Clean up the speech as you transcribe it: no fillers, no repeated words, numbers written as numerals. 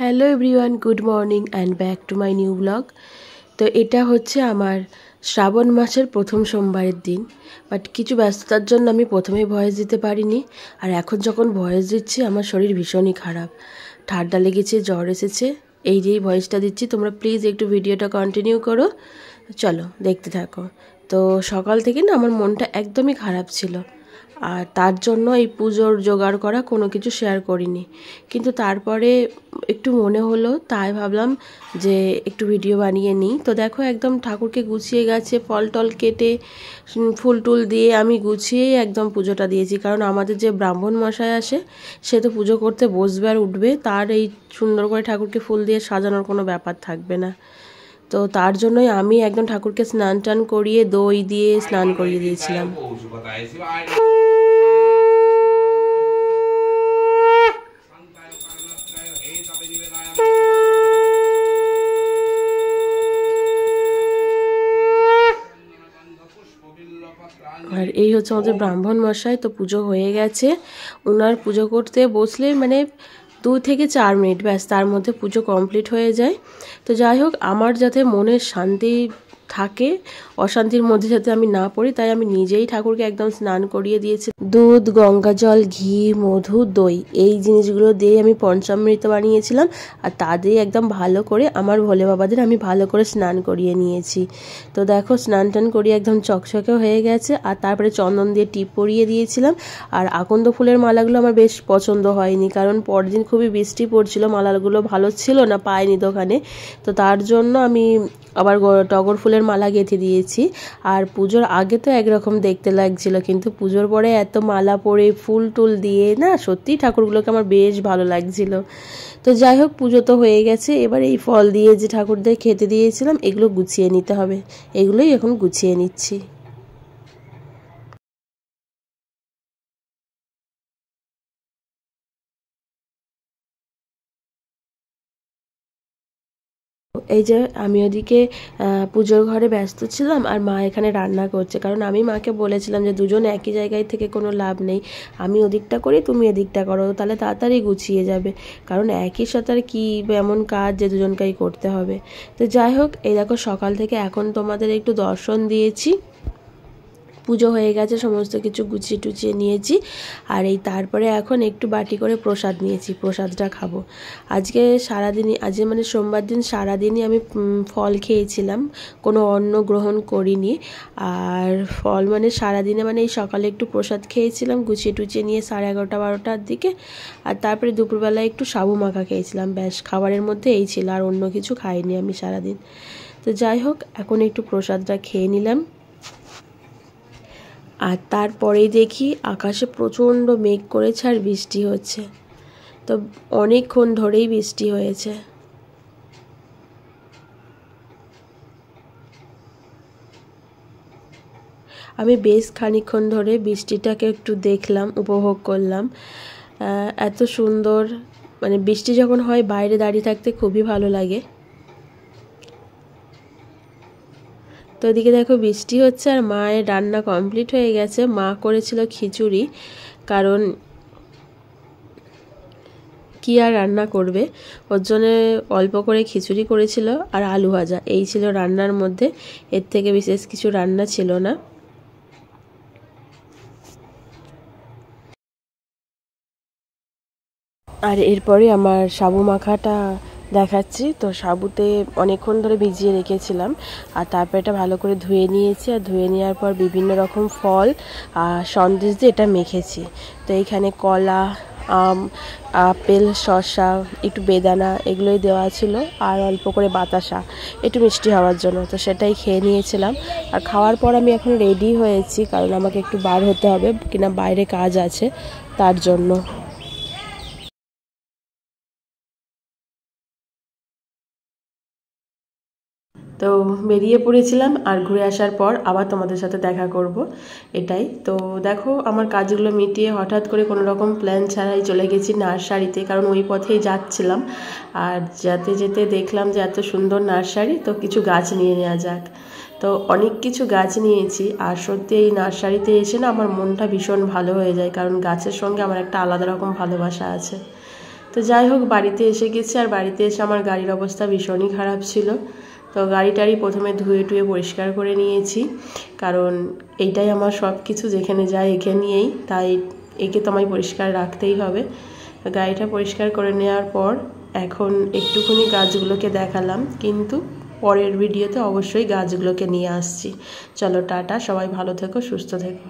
Hello everyone, good morning and back to my new blog. তো এটা হচ্ছে আমার শ্রাবণ মাসের প্রথম সোমবারের দিন, বাট কিছু ব্যস্ততার জন্য আমি প্রথমেই ভয়েস দিতে পারিনি। আর এখন যখন ভয়েস দিচ্ছি আমার শরীর ভীষণই খারাপ, ঠান্ডা লেগেছে, জ্বর এসেছে। এই যেই ভয়েসটা দিচ্ছি, তোমরা প্লিজ একটু ভিডিওটা কন্টিনিউ করো, চলো দেখতে থাকো। তো সকাল থেকে না আমার মনটা একদমই খারাপ ছিল, আর তার জন্য এই পুজোর জোগাড় করা কোনো কিছু শেয়ার করিনি। কিন্তু তারপরে একটু মনে হলো, তাই ভাবলাম যে একটু ভিডিও বানিয়ে নিই। তো দেখো একদম ঠাকুরকে গুছিয়ে গেছে, ফল টল কেটে ফুল টুল দিয়ে আমি গুছিয়েই একদম পুজোটা দিয়েছি। কারণ আমাদের যে ব্রাহ্মণ মশাই আসে, সে তো পুজো করতে বসবে আর উঠবে, তার এই সুন্দর করে ঠাকুরকে ফুল দিয়ে সাজানোর কোনো ব্যাপার থাকবে না। তো তার জন্যই আমি একদম ঠাকুরকে স্নান টান করিয়ে দই দিয়ে স্নান করিয়ে দিয়েছিলাম। আর এই হচ্ছে আমাদের ব্রাহ্মণ মশাই। তো পুজো হয়ে গেছে, ওনার পুজো করতে বসলে মানে 2 থেকে 4 মিনিট ব্যাস, তার মধ্যে পুজো কমপ্লিট হয়ে যায়। তো যাই হোক, আমার যাতে মনের শান্তি থাকে, অশান্তির মধ্যে যাতে আমি না পড়ি, তাই আমি নিজেই ঠাকুরকে একদম স্নান করিয়ে দিয়েছি। দুধ, গঙ্গা জল, ঘি, মধু, দই, এই জিনিসগুলো দিয়ে আমি পঞ্চামৃত বানিয়েছিলাম। আর তা দিয়ে একদম ভালো করে আমার ভোলে বাবাদের আমি ভালো করে স্নান করিয়ে নিয়েছি। তো দেখো স্নান টান করিয়ে একদম চকচকে হয়ে গেছে। আর তারপরে চন্দন দিয়ে টিপ পরিয়ে দিয়েছিলাম। আর আকন্দ ফুলের মালাগুলো আমার বেশ পছন্দ হয়নি, কারণ পরদিন খুবই বৃষ্টি পড়ছিল, মালাগুলো ভালো ছিল না, পাইনি দোকানে। তো তার জন্য আমি আবার টগর ফুলের মালা গেঁথে দিয়েছি। আর পুজোর আগে তো একরকম দেখতে লাগছিল, কিন্তু পুজোর পরে এত মালা পরে ফুল টুল দিয়ে না, সত্যিই ঠাকুরগুলোকে আমার বেশ ভালো লাগছিল। তো যাই হোক, পুজো তো হয়ে গেছে, এবার এই ফল দিয়ে যে ঠাকুরদের খেতে দিয়েছিলাম এগুলো গুছিয়ে নিতে হবে, এগুলোই এখন গুছিয়ে নিচ্ছি। এই যে আমি ওদিকে পুজোর ঘরে ব্যস্ত ছিলাম, আর মা এখানে রান্না করছে। কারণ আমি মাকে বলেছিলাম যে দুজন একই জায়গায় থেকে কোনো লাভ নেই, আমি ওদিকটা করি তুমি এদিকটা করো, তাহলে তাড়াতাড়ি গুছিয়ে যাবে। কারণ একই সাথে আর কি এমন কাজ যে দুজনকেই করতে হবে। তো যাই হোক, এই দেখো সকাল থেকে এখন তোমাদের একটু দর্শন দিয়েছি। পুজো হয়ে গেছে, সমস্ত কিছু গুছিয়ে টুচিয়ে নিয়েছি। আর এই তারপরে এখন একটু বাটি করে প্রসাদ নিয়েছি, প্রসাদটা খাবো। আজকে সারাদিনই, আজকে মানে সোমবার দিন সারাদিনই আমি ফল খেয়েছিলাম, কোনো অন্ন গ্রহণ করিনি। আর ফল মানে সারাদিনে মানে এই সকালে একটু প্রসাদ খেয়েছিলাম গুছিয়ে টুচিয়ে নিয়ে 11:30 12টার দিকে। আর তারপরে দুপুরবেলায় একটু সাবু মাখা খেয়েছিলাম, ব্যাস খাবারের মধ্যে এই ছিল, আর অন্য কিছু খাইনি আমি সারাদিন। তো যাই হোক, এখন একটু প্রসাদটা খেয়ে নিলাম। আর তারপরেই দেখি আকাশে প্রচণ্ড মেঘ করেছে আর বৃষ্টি হচ্ছে। তো অনেকক্ষণ ধরেই বৃষ্টি হয়েছে। আমি বেশ খানিকক্ষণ ধরে বৃষ্টিটাকে একটু দেখলাম, উপভোগ করলাম। এত সুন্দর, মানে বৃষ্টি যখন হয় বাইরে দাঁড়িয়ে থাকতে খুবই ভালো লাগে। তো এদিকে দেখো বৃষ্টি হচ্ছে, আর মায়ের রান্না কমপ্লিট হয়ে গেছে। মা করেছিল খিচুড়ি, কারণ কি আর রান্না করবে, ওর জন্য অল্প করে খিচুড়ি করেছিল আর আলু ভাজা, এই ছিল রান্নার মধ্যে, এর থেকে বিশেষ কিছু রান্না ছিল না। আর এরপরে আমার সাবু মাখাটা দেখাচ্ছি। তো সাবুতে অনেকক্ষণ ধরে ভিজিয়ে রেখেছিলাম, আর তারপর এটা ভালো করে ধুয়ে নিয়েছি। আর ধুয়ে নেওয়ার পর বিভিন্ন রকম ফল আর সন্দেশ দিয়ে এটা মেখেছি। তো এইখানে কলা, আম, আপেল, শসা, একটু বেদানা এগুলোই দেওয়া ছিল, আর অল্প করে বাতাসা একটু মিষ্টি হওয়ার জন্য। তো সেটাই খেয়ে নিয়েছিলাম। আর খাওয়ার পর আমি এখন রেডি হয়েছি, কারণ আমাকে একটু বার হতে হবে, কিনা বাইরে কাজ আছে, তার জন্য। তো বেরিয়ে পড়েছিলাম, আর ঘুরে আসার পর আবার তোমাদের সাথে দেখা করব, এটাই। তো দেখো আমার কাজগুলো মিটিয়ে হঠাৎ করে কোনো রকম প্ল্যান ছাড়াই চলে গেছি নার্সারিতে, কারণ ওই পথেই যাচ্ছিলাম। আর যেতে যেতে দেখলাম যে এত সুন্দর নার্সারি, তো কিছু গাছ নিয়ে নেওয়া যাক। তো অনেক কিছু গাছ নিয়েছি। আর সত্যি এই নার্সারিতে এসে না আমার মনটা ভীষণ ভালো হয়ে যায়, কারণ গাছের সঙ্গে আমার একটা আলাদা রকম ভালোবাসা আছে। তো যাই হোক বাড়িতে এসে গেছি, আর বাড়িতে এসে আমার গাড়ির অবস্থা ভীষণই খারাপ ছিল। তো গাড়িটারি প্রথমে ধুয়ে টুয়ে পরিষ্কার করে নিয়েছি, কারণ এইটাই আমার সব কিছু, যেখানে যাই একে নিয়েই, তাই একে তো আমায় পরিষ্কার রাখতেই হবে। গাড়িটা পরিষ্কার করে নেওয়ার পর এখন একটুখানি গাছগুলোকে দেখালাম, কিন্তু পরের ভিডিওতে অবশ্যই গাছগুলোকে নিয়ে আসছি। চলো টাটা, সবাই ভালো থেকো, সুস্থ থেকো।